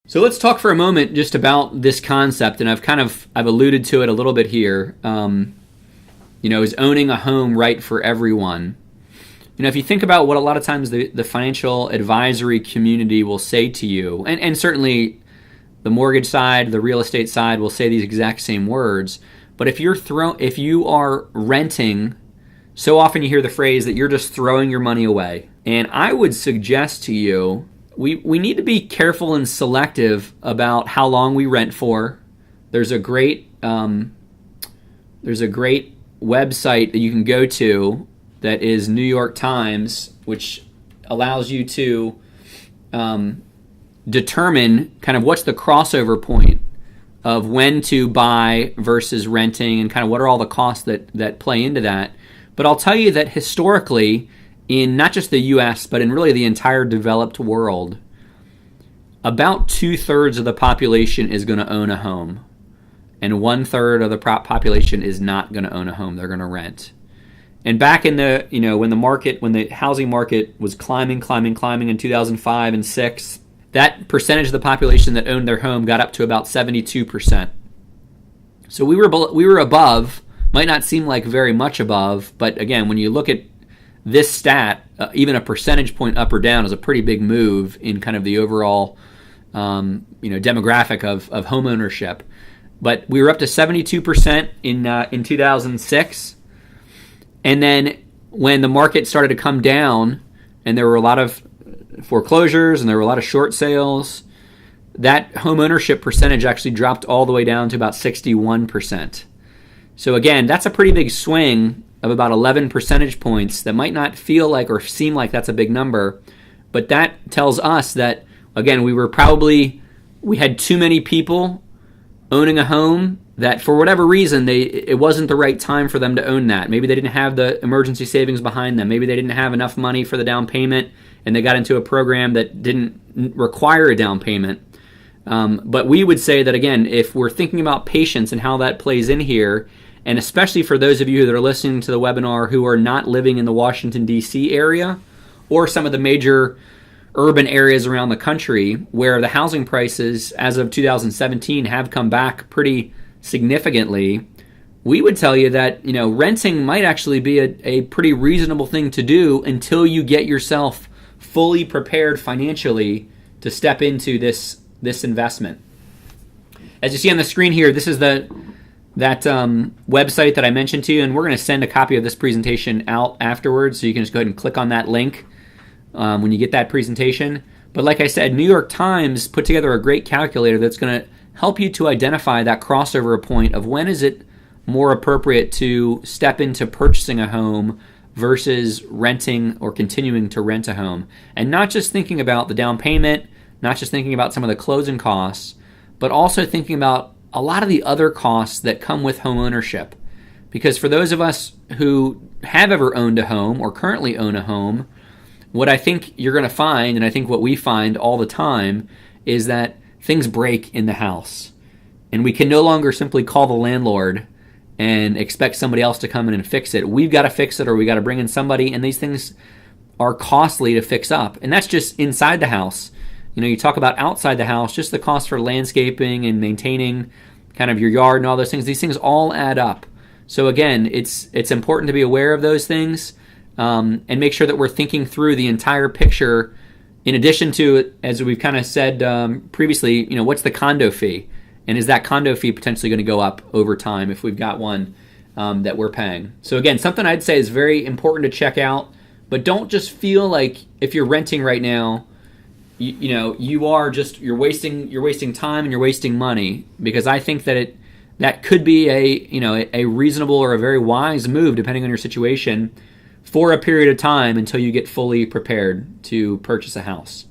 So let's talk for a moment just about this concept, and I've alluded to it a little bit here. Is owning a home right for everyone? If you think about what a lot of times the financial advisory community will say to you, and certainly the mortgage side, the real estate side will say these exact same words. But if you are renting, so often you hear the phrase that you're just throwing your money away. And I would suggest to you, we need to be careful and selective about how long we rent for. There's a great website that you can go to that is New York Times, which allows you to determine kind of what's the crossover point of when to buy versus renting, and kind of what are all the costs that play into that. But I'll tell you that historically, in not just the U.S., but in really the entire developed world, about 2/3 of the population is going to own a home, and 1/3 of the population is not going to own a home. They're going to rent. And back in the, when the housing market was climbing in 2005 and 6, that percentage of the population that owned their home got up to about 72%. So we were above, might not seem like very much above, but again, when you look at this stat, even a percentage point up or down is a pretty big move in kind of the overall, demographic of home ownership. But we were up to 72% in 2006, and then when the market started to come down, and there were a lot of foreclosures and there were a lot of short sales, that home ownership percentage actually dropped all the way down to about 61%. So again, that's a pretty big swing of about 11 percentage points. That might not feel like or seem like that's a big number, but that tells us that, again, we had too many people owning a home that for whatever reason it wasn't the right time for them to own that. Maybe they didn't have the emergency savings behind them. Maybe they didn't have enough money for the down payment, and they got into a program that didn't require a down payment. But we would say that, again, if we're thinking about patience and how that plays in here, and especially for those of you that are listening to the webinar who are not living in the Washington, D.C. area or some of the major urban areas around the country where the housing prices as of 2017 have come back pretty significantly, we would tell you that renting might actually be a pretty reasonable thing to do until you get yourself fully prepared financially to step into this investment. As you see on the screen here, this is that website that I mentioned to you, and we're going to send a copy of this presentation out afterwards, so you can just go ahead and click on that link when you get that presentation. But like I said, New York Times put together a great calculator that's going to help you to identify that crossover point of when is it more appropriate to step into purchasing a home versus renting or continuing to rent a home. And not just thinking about the down payment, not just thinking about some of the closing costs, but also thinking about a lot of the other costs that come with home ownership. Because for those of us who have ever owned a home or currently own a home, what I think you're going to find, and I think what we find all the time, is that things break in the house. And we can no longer simply call the landlord and expect somebody else to come in and fix it. We've got to fix it, or we got to bring in somebody, and these things are costly to fix up. And that's just inside the house. You talk about outside the house, just the cost for landscaping and maintaining kind of your yard and all those things. These things all add up. So again, it's important to be aware of those things and make sure that we're thinking through the entire picture. In addition to, as we've kind of said previously, what's the condo fee? And is that condo fee potentially going to go up over time if we've got one that we're paying? So again, something I'd say is very important to check out, but don't just feel like if you're renting right now, you're wasting time and you're wasting money, because I think that that could be a reasonable or a very wise move depending on your situation for a period of time until you get fully prepared to purchase a house.